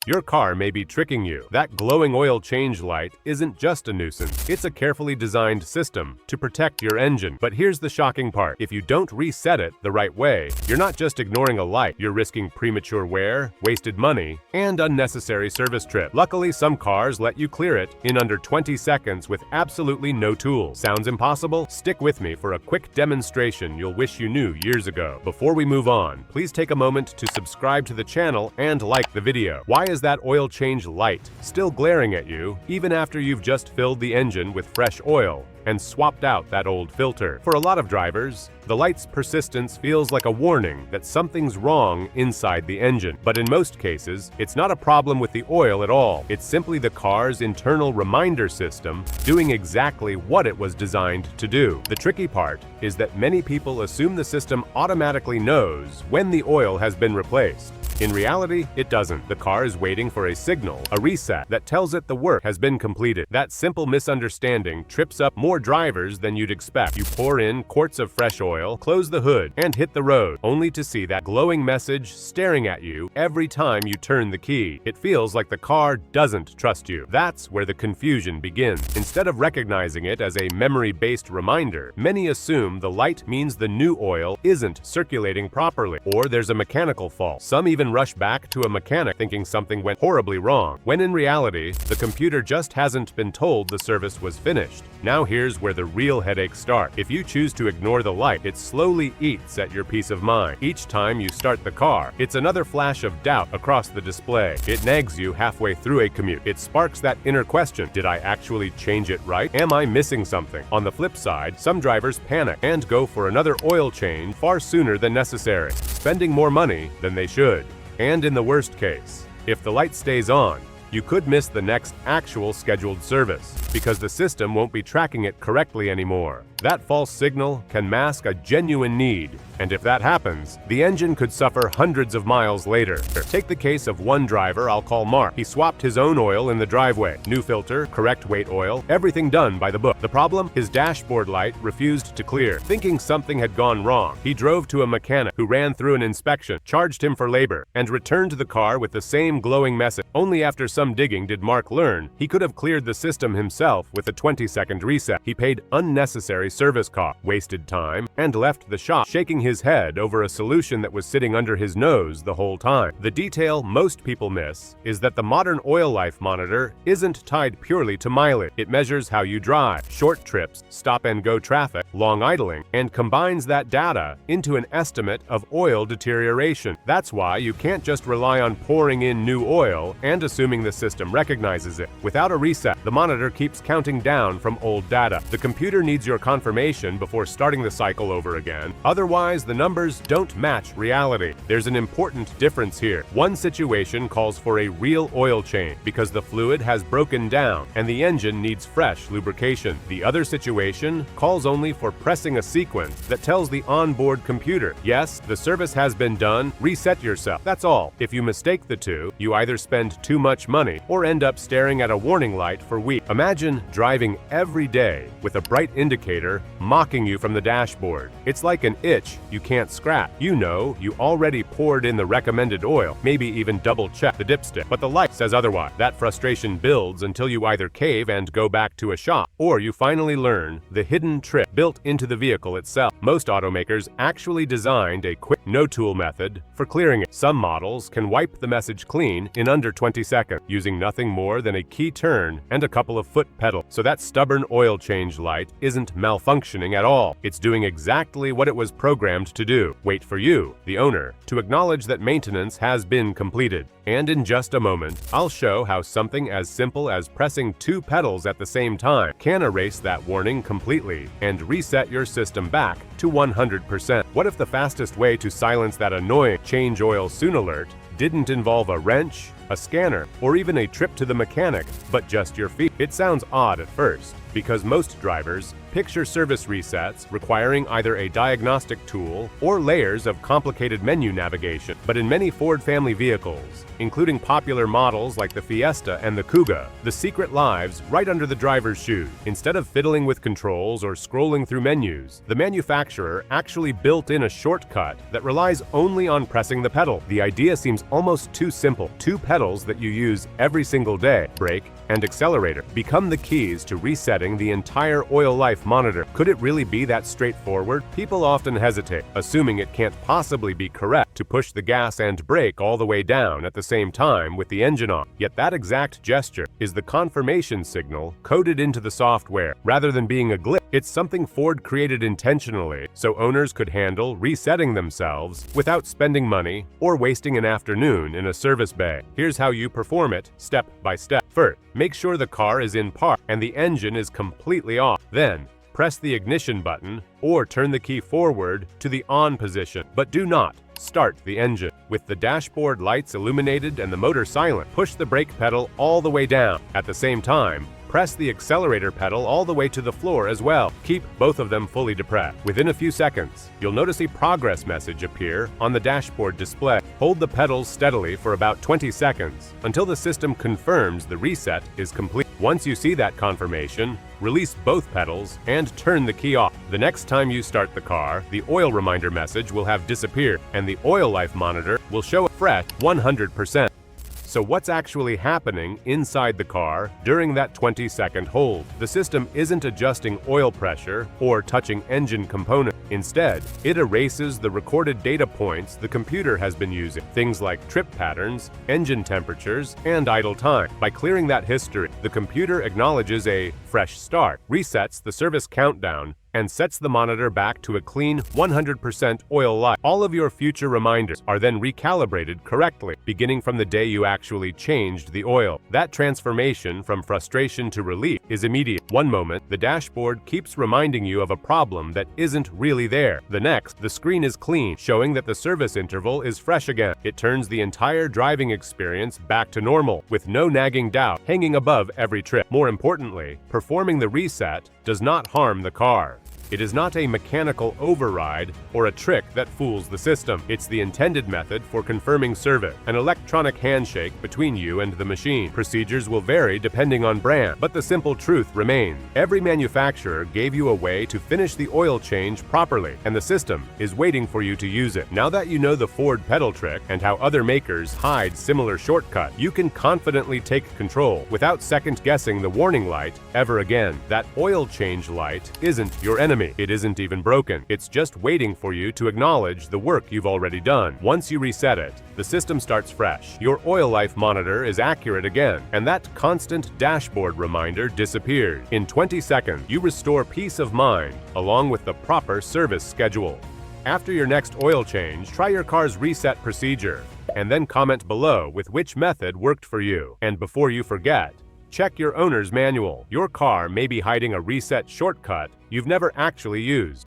Your car may be tricking you. That glowing oil change light isn't just a nuisance. It's a carefully designed system to protect your engine. But here's the shocking part. If you don't reset it the right way, you're not just ignoring a light, you're risking premature wear, wasted money, and unnecessary service trip. Luckily, some cars let you clear it in under 20 seconds with absolutely no tools. Sounds impossible? Stick with me for a quick demonstration you'll wish you knew years ago. Before we move on, please take a moment to subscribe to the channel and like the video. Why is that oil change light still glaring at you even after you've just filled the engine with fresh oil and swapped out that old filter? For a lot of drivers, the light's persistence feels like a warning that something's wrong inside the engine. But in most cases, it's not a problem with the oil at all. It's simply the car's internal reminder system doing exactly what it was designed to do. The tricky part is that many people assume the system automatically knows when the oil has been replaced. In reality, it doesn't. The car is waiting for a signal, a reset, that tells it the work has been completed. That simple misunderstanding trips up more drivers than you'd expect. You pour in quarts of fresh oil, close the hood, and hit the road, only to see that glowing message staring at you every time you turn the key. It feels like the car doesn't trust you. That's where the confusion begins. Instead of recognizing it as a memory-based reminder, many assume the light means the new oil isn't circulating properly, or there's a mechanical fault. Some even rush back to a mechanic thinking something went horribly wrong, when in reality, the computer just hasn't been told the service was finished. Now here's where the real headaches start. If you choose to ignore the light, it slowly eats at your peace of mind. Each time you start the car, it's another flash of doubt across the display. It nags you halfway through a commute. It sparks that inner question: did I actually change it right? Am I missing something? On the flip side, some drivers panic and go for another oil change far sooner than necessary, spending more money than they should. And in the worst case, if the light stays on, you could miss the next actual scheduled service because the system won't be tracking it correctly anymore. That false signal can mask a genuine need, and if that happens, the engine could suffer hundreds of miles later. Take the case of one driver I'll call Mark. He swapped his own oil in the driveway. New filter, correct weight oil, everything done by the book. The problem? His dashboard light refused to clear. Thinking something had gone wrong, he drove to a mechanic who ran through an inspection, charged him for labor, and returned the car with the same glowing message. Only after some digging did Mark learn he could have cleared the system himself with a 20-second reset. He paid unnecessary service cost, wasted time, and left the shop shaking his head over a solution that was sitting under his nose the whole time. The detail most people miss is that the modern oil life monitor isn't tied purely to mileage. It measures how you drive, short trips, stop-and-go traffic, long idling, and combines that data into an estimate of oil deterioration. That's why you can't just rely on pouring in new oil and assuming the system recognizes it. Without a reset, the monitor keeps counting down from old data. The computer needs your confirmation before starting the cycle over again. Otherwise, the numbers don't match reality. There's an important difference here. One situation calls for a real oil change because the fluid has broken down and the engine needs fresh lubrication. The other situation calls only for pressing a sequence that tells the onboard computer, yes, the service has been done, reset yourself. That's all. If you mistake the two, you either spend too much money or end up staring at a warning light for weeks. Imagine driving every day with a bright indicator mocking you from the dashboard. It's like an itch you can't scratch. You know you already poured in the recommended oil, maybe even double-check the dipstick, but the light says otherwise. That frustration builds until you either cave and go back to a shop, or you finally learn the hidden trick built into the vehicle itself. Most automakers actually designed a quick no-tool method for clearing it. Some models can wipe the message clean in under 20 seconds, using nothing more than a key turn and a couple of foot pedals. So that stubborn oil change light isn't malfunctioning at all. It's doing exactly what it was programmed to do. Wait for you, the owner, to acknowledge that maintenance has been completed. And in just a moment, I'll show how something as simple as pressing two pedals at the same time can erase that warning completely and reset your system back to 100%. What if the fastest way to silence that annoying change oil soon alert didn't involve a wrench, a scanner, or even a trip to the mechanic, but just your feet? It sounds odd at first, because most drivers Picture service resets requiring either a diagnostic tool or layers of complicated menu navigation. But in many Ford family vehicles, including popular models like the Fiesta and the Kuga, the secret lies right under the driver's shoes. Instead of fiddling with controls or scrolling through menus, the manufacturer actually built in a shortcut that relies only on pressing the pedal. The idea seems almost too simple. Two pedals that you use every single day, brake and accelerator, become the keys to resetting the entire oil life monitor. Could it really be that straightforward? People often hesitate, assuming it can't possibly be correct to push the gas and brake all the way down at the same time with the engine on. Yet that exact gesture is the confirmation signal coded into the software. Rather than being a glitch, it's something Ford created intentionally so owners could handle resetting themselves without spending money or wasting an afternoon in a service bay. Here's how you perform it step by step. First, make sure the car is in park and the engine is completely off. Then, press the ignition button or turn the key forward to the on position, but do not start the engine. With the dashboard lights illuminated and the motor silent, push the brake pedal all the way down. At the same time, press the accelerator pedal all the way to the floor as well. Keep both of them fully depressed. Within a few seconds, you'll notice a progress message appear on the dashboard display. Hold the pedals steadily for about 20 seconds until the system confirms the reset is complete. Once you see that confirmation, release both pedals and turn the key off. The next time you start the car, the oil reminder message will have disappeared and the oil life monitor will show a fresh 100%. So what's actually happening inside the car during that 20-second hold? The system isn't adjusting oil pressure or touching engine components. Instead, it erases the recorded data points the computer has been using, things like trip patterns, engine temperatures, and idle time. By clearing that history, the computer acknowledges a fresh start, resets the service countdown, and sets the monitor back to a clean 100% oil life. All of your future reminders are then recalibrated correctly, beginning from the day you actually changed the oil. That transformation from frustration to relief is immediate. One moment, the dashboard keeps reminding you of a problem that isn't really there. The next, the screen is clean, showing that the service interval is fresh again. It turns the entire driving experience back to normal, with no nagging doubt hanging above every trip. More importantly, performing the reset does not harm the car. It is not a mechanical override or a trick that fools the system. It's the intended method for confirming service, an electronic handshake between you and the machine. Procedures will vary depending on brand, but the simple truth remains. Every manufacturer gave you a way to finish the oil change properly, and the system is waiting for you to use it. Now that you know the Ford pedal trick and how other makers hide similar shortcuts, you can confidently take control without second-guessing the warning light ever again. That oil change light isn't your enemy. It isn't even broken. It's just waiting for you to acknowledge the work you've already done. Once you reset it, the system starts fresh. Your oil life monitor is accurate again, and that constant dashboard reminder disappears. In 20 seconds, you restore peace of mind along with the proper service schedule. After your next oil change, try your car's reset procedure, and then comment below with which method worked for you. And before you forget, check your owner's manual. Your car may be hiding a reset shortcut you've never actually used.